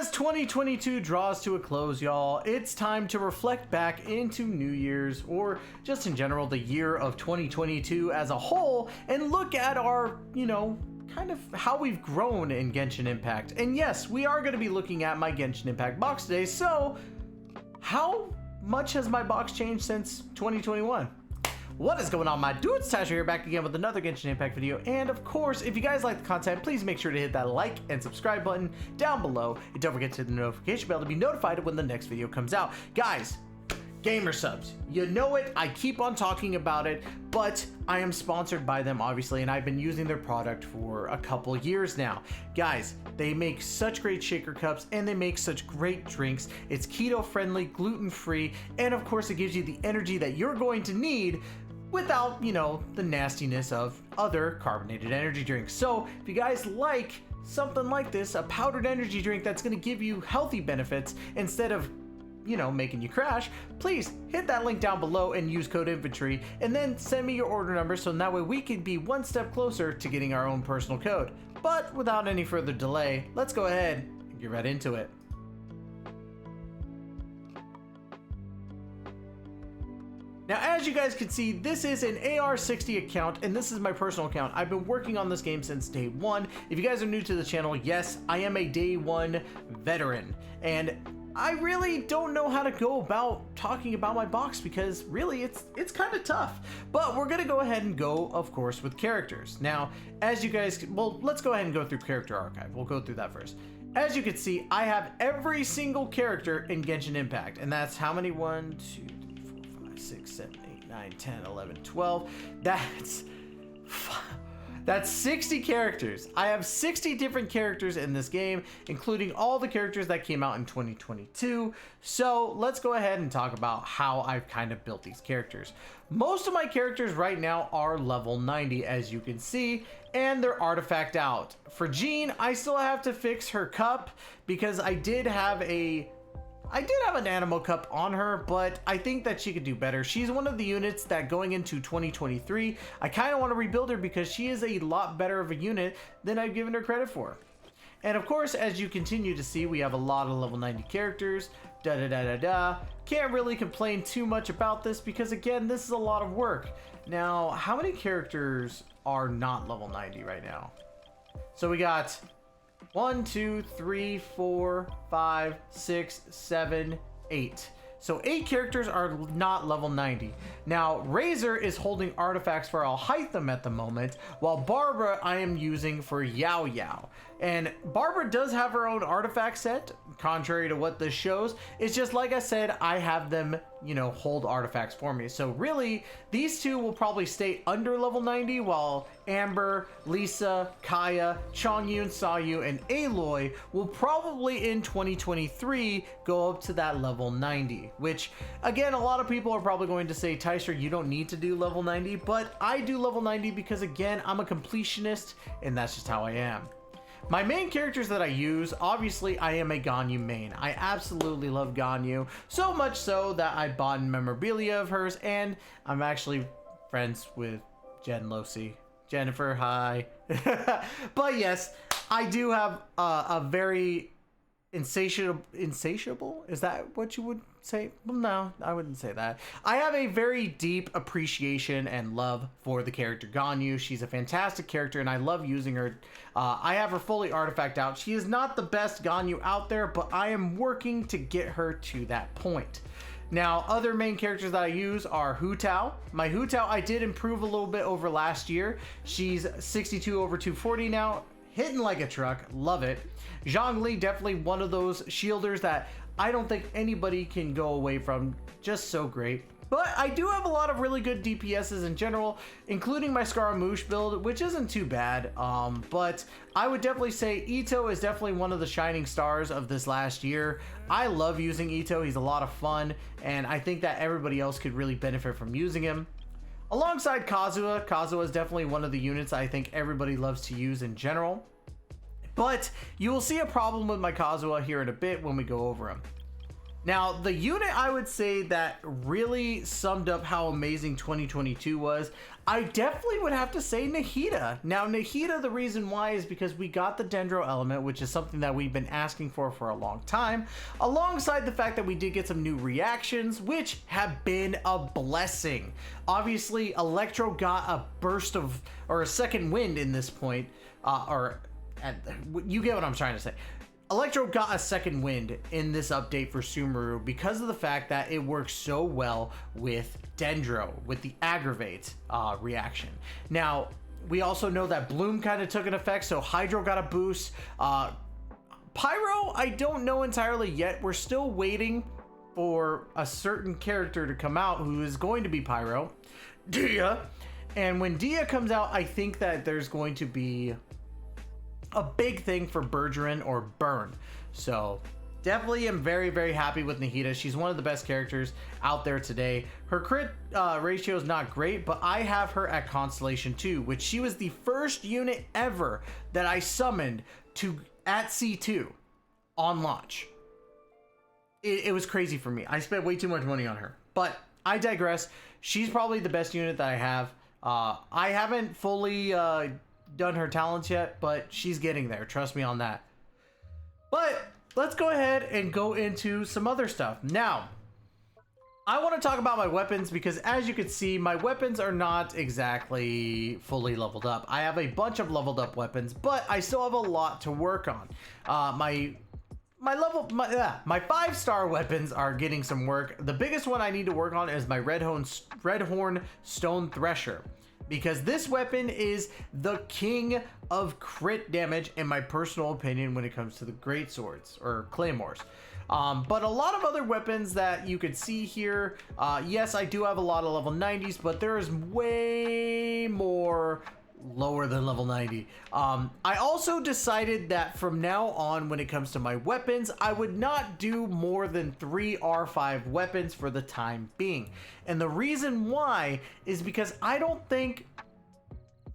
As 2022 draws to a close, y'all, it's time to reflect back into New Year's, or just in general the year of 2022 as a whole, and look at our, kind of how we've grown in Genshin Impact. And yes, we are going to be looking at my Genshin Impact box today, so how much has my box changed since 2021? What is going on, my dudes? Tasha here, back again with another Genshin Impact video. And of course, if you guys like the content, please make sure to hit that like and subscribe button down below. And don't forget to hit the notification bell to be notified when the next video comes out. Guys, gamer subs, you know it, I keep on talking about it, but I am sponsored by them, obviously, and I've been using their product for a couple years now. Guys, they make such great shaker cups and they make such great drinks. It's keto friendly, gluten free, and of course it gives you the energy that you're going to need without, the nastiness of other carbonated energy drinks. So if you guys like something like this, a powdered energy drink that's going to give you healthy benefits instead of making you crash, please hit that link down below and use code inventory, and then send me your order number so that way we can be one step closer to getting our own personal code. But without any further delay, let's go ahead and get right into it. Now, as you guys can see, this is an AR60 account, and this is my personal account. I've been working on this game since day one. If you guys are new to the channel, yes, I am a day one veteran, and I really don't know how to go about talking about my box because really it's kind of tough. But we're gonna go ahead and go, of course, with characters. Now, as you guys, let's go ahead and go through character archive. We'll go through that first. As you can see, I have every single character in Genshin Impact, and that's how many? 1, 2, 3, 4, 5, 6, 7, 8, 9, 10, 11, 12. That's 60 characters. I have 60 different characters in this game, including all the characters that came out in 2022. So let's go ahead and talk about how I've kind of built these characters. Most of my characters right now are level 90, as you can see, and they're artifact out. For Jean, I still have to fix her cup because I did have an animal cup on her, but I think that she could do better. She's one of the units that going into 2023, I kind of want to rebuild her because she is a lot better of a unit than I've given her credit for. And of course, as you continue to see, we have a lot of level 90 characters. Can't really complain too much about this because again, this is a lot of work. Now, how many characters are not level 90 right now? So we got 1, 2, 3, 4, 5, 6, 7, 8. So 8 characters are not level 90. Now, Razor is holding artifacts for Alhaitham at the moment, while Barbara I am using for YaoYao. And Barbara does have her own artifact set, contrary to what this shows. It's just like I said, I have them, hold artifacts for me. So really, these two will probably stay under level 90, while Amber, Lisa, Kaya, Chongyun, Sayu, and Aloy will probably in 2023 go up to that level 90. Which, again, a lot of people are probably going to say, Tyser, you don't need to do level 90, but I do level 90 because, again, I'm a completionist, and that's just how I am. My main characters that I use, obviously I am a Ganyu main. I absolutely love Ganyu, so much so that I bought memorabilia of hers, and I'm actually friends with Jen Losi. Jennifer, hi. But yes, I do have a very insatiable, is that what you would say? Well, no, I wouldn't say that. I have a very deep appreciation and love for the character Ganyu. She's a fantastic character and I love using her. I have her fully artifact out. She is not the best Ganyu out there, but I am working to get her to that point. Now, other main characters that I use are Hu Tao. My Hu Tao I did improve a little bit over last year. She's 62 over 240 now. Hitting like a truck, love it. Zhongli, definitely one of those shielders that I don't think anybody can go away from, just so great. But I do have a lot of really good DPSs in general, including my Scaramouche build, which isn't too bad. But I would definitely say Itto is definitely one of the shining stars of this last year. I love using Itto, he's a lot of fun, and I think that everybody else could really benefit from using him. Alongside Kazuha, Kazuha is definitely one of the units I think everybody loves to use in general. But you will see a problem with my Kazuha here in a bit when we go over him. Now, the unit I would say that really summed up how amazing 2022 was, I definitely would have to say Nahida. Now, Nahida, the reason why is because we got the Dendro element, which is something that we've been asking for a long time, alongside the fact that we did get some new reactions, which have been a blessing. Obviously, Electro got a burst of, or a second wind in this point, you get what I'm trying to say. Electro got a second wind in this update for Sumeru because of the fact that it works so well with Dendro, with the Aggravate reaction. Now, we also know that Bloom kind of took an effect, so Hydro got a boost. Pyro, I don't know entirely yet. We're still waiting for a certain character to come out who is going to be Pyro, Dehya. And when Dehya comes out, I think that there's going to be a big thing for Bergeron or Burn. So definitely am very, very happy with Nahida. She's one of the best characters out there today. Her crit ratio is not great, but I have her at Constellation 2, which she was the first unit ever that I summoned to at C2 on launch. It was crazy for me. I spent way too much money on her, but I digress. She's probably the best unit that I have. I haven't fully done her talents yet, but she's getting there, trust me on that. But let's go ahead and go into some other stuff. Now, I want to talk about my weapons because as you can see, my weapons are not exactly fully leveled up. I have a bunch of leveled up weapons, but I still have a lot to work on. My 5-star weapons are getting some work. The biggest one I need to work on is my Red Horn Stone Thresher, because this weapon is the king of crit damage in my personal opinion when it comes to the great swords or claymores. But a lot of other weapons that you could see here, yes, I do have a lot of level 90s, but there is way more lower than level 90. I also decided that from now on, when it comes to my weapons, I would not do more than 3 R5 weapons for the time being. And the reason why is because I don't think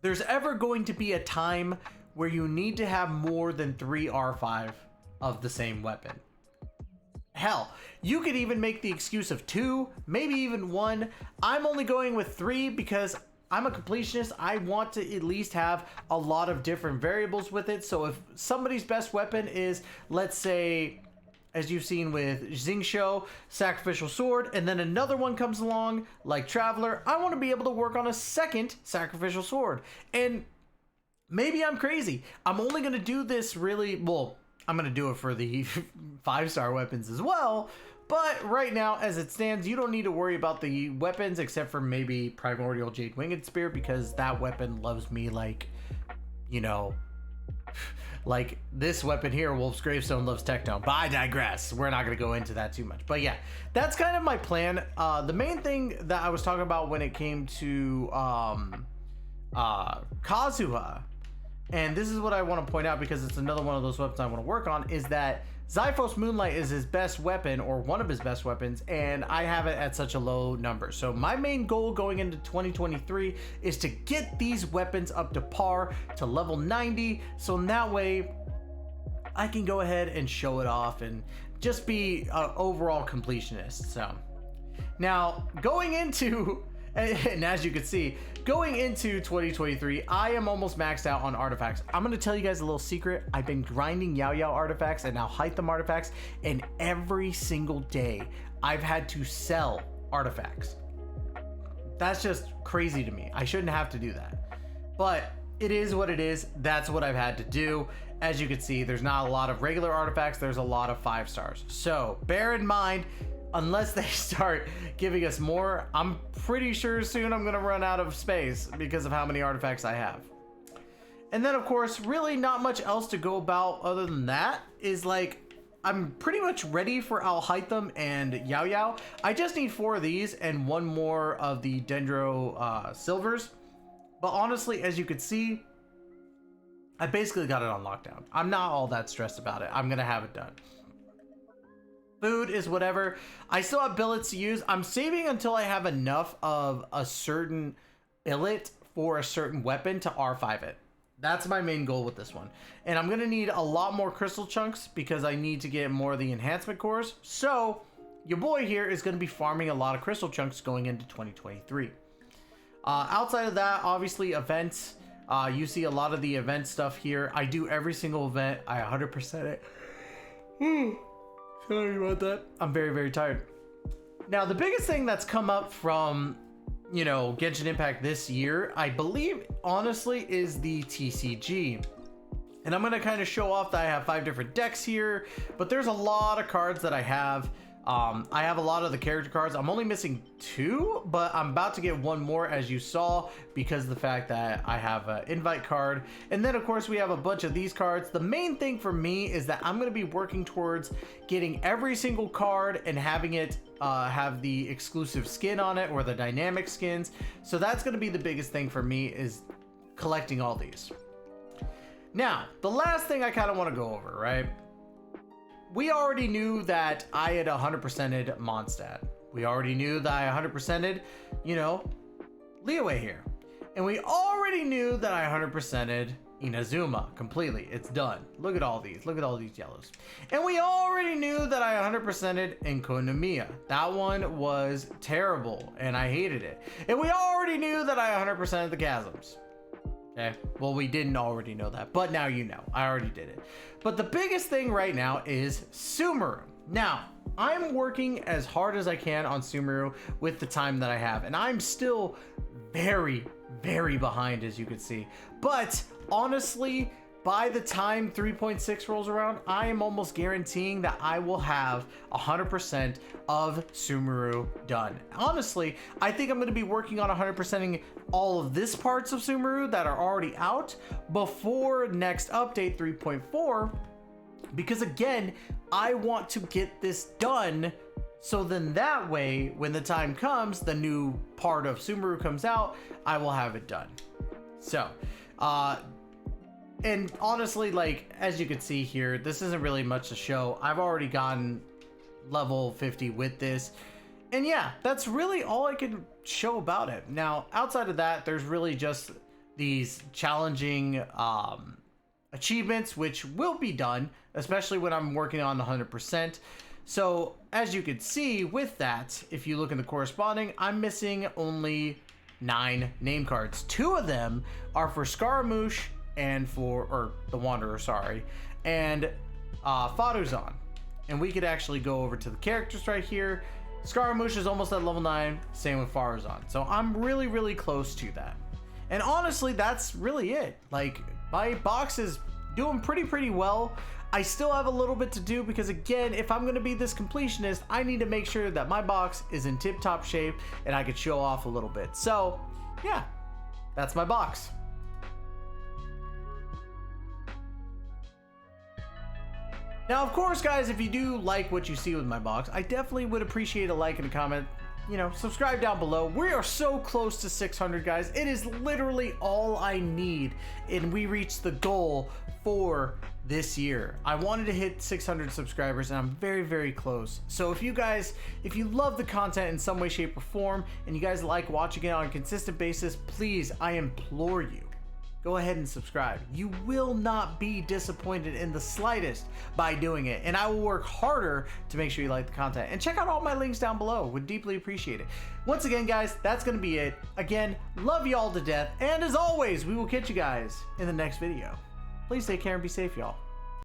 there's ever going to be a time where you need to have more than 3 R5 of the same weapon. Hell, you could even make the excuse of 2, maybe even 1. I'm only going with 3 because I'm a completionist. I want to at least have a lot of different variables with it. So if somebody's best weapon is, let's say, as you've seen with Xingqiu, Sacrificial Sword, and then another one comes along like Traveler, I want to be able to work on a second Sacrificial Sword. And maybe I'm crazy. I'm only going to do this really, well, I'm going to do it for the 5-star weapons as well. But right now, as it stands, you don't need to worry about the weapons except for maybe Primordial Jade Winged Spear, because that weapon loves me like, you know, like this weapon here, Wolf's Gravestone loves Tectone. But I digress. We're not going to go into that too much. But yeah, that's kind of my plan. The main thing that I was talking about when it came to Kazuha, and this is what I want to point out because it's another one of those weapons I want to work on, is that Xiphos Moonlight is his best weapon, or one of his best weapons, and I have it at such a low number. So my main goal going into 2023 is to get these weapons up to par, to level 90, so in that way I can go ahead and show it off and just be an overall completionist. So now going into, and as you can see, going into 2023, I am almost maxed out on artifacts. I'm going to tell you guys a little secret. I've been grinding YaoYao artifacts and now Alhaitham artifacts, and every single day I've had to sell artifacts. That's just crazy to me. I shouldn't have to do that. But it is what it is. That's what I've had to do. As you can see, there's not a lot of regular artifacts. There's a lot of 5-stars. So bear in mind, unless they start giving us more, I'm pretty sure soon I'm gonna run out of space because of how many artifacts I have. And then of course, really not much else to go about other than that. Is like, I'm pretty much ready for Alhaitham and YaoYao. I just need 4 of these and 1 more of the Dendro silvers. But honestly, as you could see, I basically got it on lockdown. I'm not all that stressed about it. I'm gonna have it done. Food is whatever. I still have billets to use. I'm saving until I have enough of a certain billet for a certain weapon to R5 it. That's my main goal with this one. And I'm going to need a lot more crystal chunks because I need to get more of the enhancement cores. So your boy here is going to be farming a lot of crystal chunks going into 2023. Outside of that, obviously events, you see a lot of the event stuff here. I do every single event. I 100% it. Sorry about that. I'm very, very tired. Now, the biggest thing that's come up from, you know, Genshin Impact this year, I believe, honestly, is the TCG. And I'm going to kind of show off that I have 5 different decks here, but there's a lot of cards that I have. I have a lot of the character cards. I'm only missing 2, but I'm about to get 1 more, as you saw, because of the fact that I have an invite card. And then, of course, we have a bunch of these cards. The main thing for me is that I'm going to be working towards getting every single card and having it have the exclusive skin on it, or the dynamic skins. So that's going to be the biggest thing for me, is collecting all these. Now, the last thing I kind of want to go over, right? We already knew that I had 100%ed Mondstadt. We already knew that I 100%ed, you know, Liyue here. And we already knew that I 100%ed Inazuma completely. It's done. Look at all these. Look at all these yellows. And we already knew that I 100%ed Enkonomiya. That one was terrible, and I hated it. And we already knew that I 100%ed the Chasms. Okay, well, we didn't already know that, but now you know. I already did it. But the biggest thing right now is Sumeru. Now, I'm working as hard as I can on Sumeru with the time that I have, and I'm still very, very behind, as you can see. But honestly, by the time 3.6 rolls around, I am almost guaranteeing that I will have 100% of Sumeru done. Honestly, I think I'm going to be working on 100%ing all of this parts of Sumeru that are already out before next update 3.4, because again, I want to get this done. So then that way, when the time comes, the new part of Sumeru comes out, I will have it done. So, and honestly, like, as you can see here, this isn't really much to show. I've already gotten level 50 with this. And yeah, that's really all I can show about it. Now, outside of that, there's really just these challenging achievements, which will be done, especially when I'm working on 100%. So, as you can see with that, if you look in the corresponding, I'm missing only 9 name cards. 2 of them are for Scaramouche and or the Wanderer, sorry, and Faruzan. And we could actually go over to the characters right here. Scaramouche is almost at level 9, same with Faruzan. So I'm really, really close to that. And honestly, that's really it. Like, my box is doing pretty well. I still have a little bit to do because, again, if I'm going to be this completionist, I need to make sure that my box is in tip-top shape and I could show off a little bit. So, yeah, that's my box. Now, of course, guys, if you do like what you see with my box, I definitely would appreciate a like and a comment. You know, subscribe down below. We are so close to 600, guys. It is literally all I need, and we reached the goal for this year. I wanted to hit 600 subscribers, and I'm very, very close. So if you guys, if you love the content in some way, shape, or form, and you guys like watching it on a consistent basis, please, I implore you, go ahead and subscribe. You will not be disappointed in the slightest by doing it. And I will work harder to make sure you like the content. And check out all my links down below. Would deeply appreciate it. Once again, guys, that's going to be it. Again, love you all to death. And as always, we will catch you guys in the next video. Please take care and be safe, y'all.